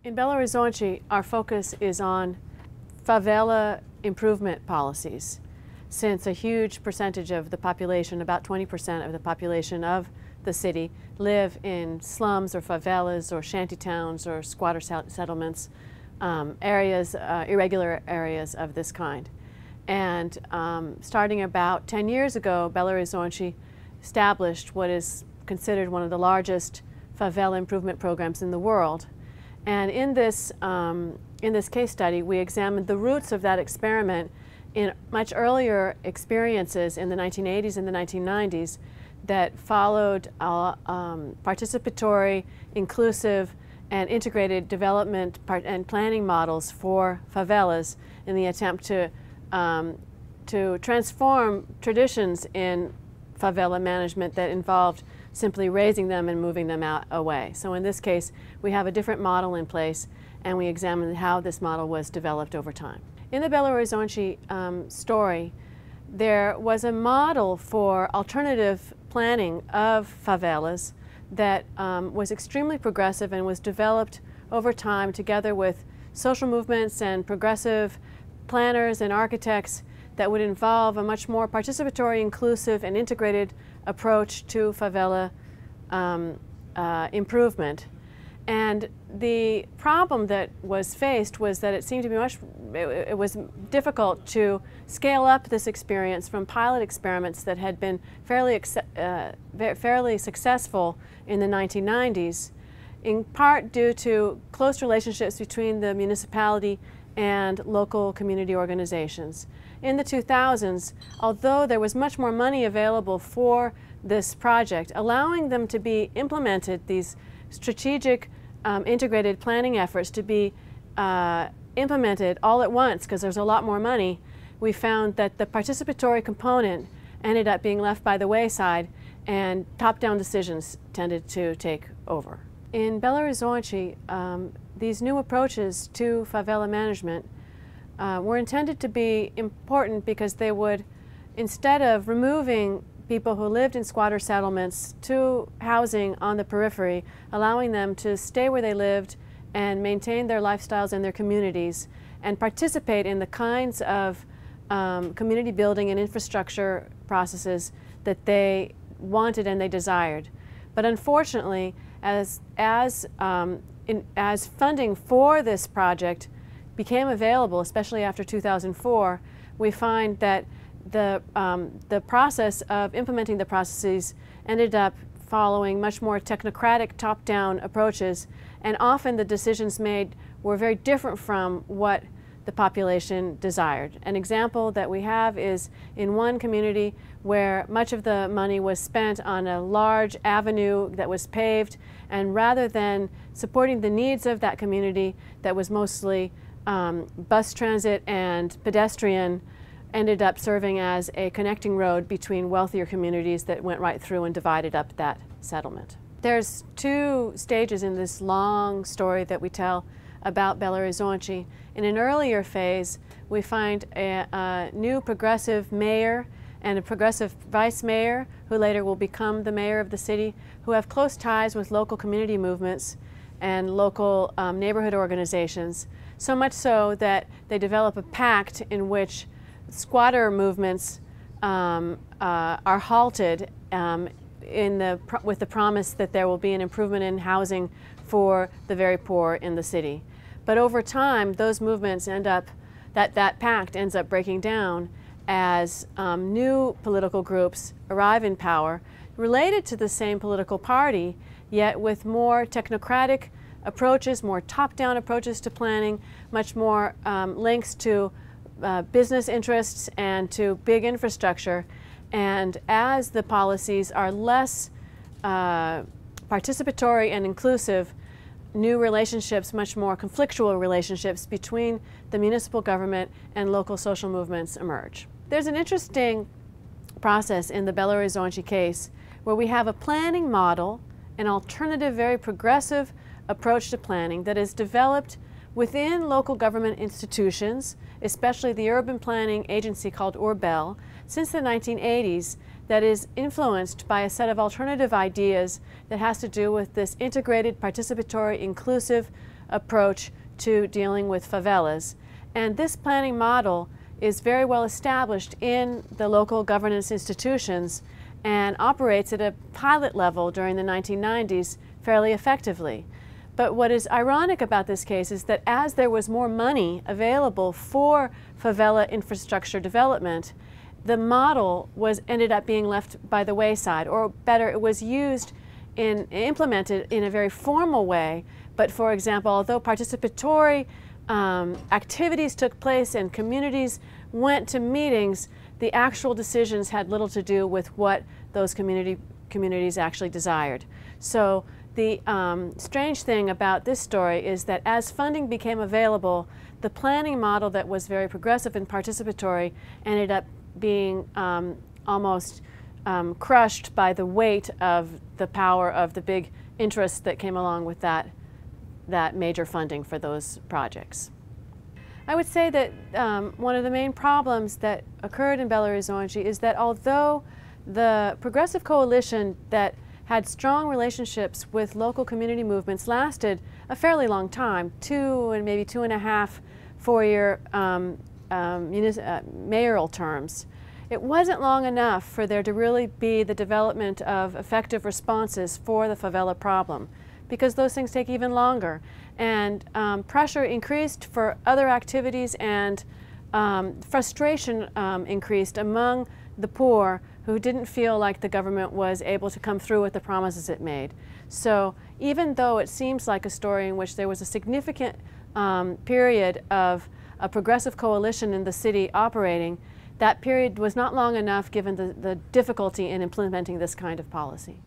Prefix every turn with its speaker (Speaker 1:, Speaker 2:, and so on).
Speaker 1: In Belo Horizonte, our focus is on favela improvement policies, since a huge percentage of the population, about 20% of the population of the city, live in slums or favelas or shantytowns or squatter settlements, areas, irregular areas of this kind. And starting about 10 years ago, Belo Horizonte established what is considered one of the largest favela improvement programs in the world. And in this case study, we examined the roots of that experiment in much earlier experiences in the 1980s and the 1990s that followed participatory, inclusive, and integrated development and planning models for favelas in the attempt to transform traditions in favela management that involved simply raising them and moving them away. So in this case, we have a different model in place, and we examined how this model was developed over time. In the Belo Horizonte story, there was a model for alternative planning of favelas that was extremely progressive and was developed over time together with social movements and progressive planners and architects that would involve a much more participatory, inclusive, and integrated approach to favela improvement. And the problem that was faced was that it seemed to be it was difficult to scale up this experience from pilot experiments that had been fairly successful in the 1990s, in part due to close relationships between the municipality and local community organizations. In the 2000s, although there was much more money available for this project, allowing them to be implemented, these strategic integrated planning efforts to be implemented all at once because there's a lot more money, we found that the participatory component ended up being left by the wayside and top-down decisions tended to take over. In Belo Horizonte, these new approaches to favela management were intended to be important because they would, instead of removing people who lived in squatter settlements to housing on the periphery, allowing them to stay where they lived and maintain their lifestyles and their communities and participate in the kinds of community building and infrastructure processes that they wanted and they desired. But unfortunately, as funding for this project became available, especially after 2004, we find that the process of implementing the processes ended up following much more technocratic top-down approaches, and often the decisions made were very different from what the population desired. An example that we have is in one community where much of the money was spent on a large avenue that was paved, and rather than supporting the needs of that community that was mostly bus transit and pedestrian, ended up serving as a connecting road between wealthier communities that went right through and divided up that settlement. There's two stages in this long story that we tell about Belo Horizonte. In an earlier phase, we find a new progressive mayor and a progressive vice mayor, who later will become the mayor of the city, who have close ties with local community movements and local neighborhood organizations, so much so that they develop a pact in which squatter movements are halted with the promise that there will be an improvement in housing for the very poor in the city. But over time, those movements that pact ends up breaking down as new political groups arrive in power related to the same political party, yet with more technocratic approaches, more top-down approaches to planning, much more links to business interests and to big infrastructure. And as the policies are less participatory and inclusive, new relationships, much more conflictual relationships between the municipal government and local social movements emerge. There's an interesting process in the Belo Horizonte case where we have a planning model, an alternative, very progressive approach to planning that is developed within local government institutions, especially the urban planning agency called URBEL, since the 1980s, that is influenced by a set of alternative ideas that has to do with this integrated, participatory, inclusive approach to dealing with favelas. And this planning model is very well established in the local governance institutions and operates at a pilot level during the 1990s fairly effectively. But what is ironic about this case is that as there was more money available for favela infrastructure development, the model ended up being left by the wayside, or better, it was implemented in a very formal way. But for example, although participatory activities took place and communities went to meetings, the actual decisions had little to do with what those communities actually desired. So the strange thing about this story is that as funding became available, the planning model that was very progressive and participatory ended up being almost crushed by the weight of the power of the big interests that came along with that major funding for those projects. I would say that one of the main problems that occurred in Belo Horizonte is that although the progressive coalition that had strong relationships with local community movements lasted a fairly long time, 2 and maybe 2.5 four-year mayoral terms, it wasn't long enough for there to really be the development of effective responses for the favela problem, because those things take even longer. And pressure increased for other activities, and frustration increased among the poor who didn't feel like the government was able to come through with the promises it made. So even though it seems like a story in which there was a significant period of a progressive coalition in the city operating, that period was not long enough given the difficulty in implementing this kind of policy.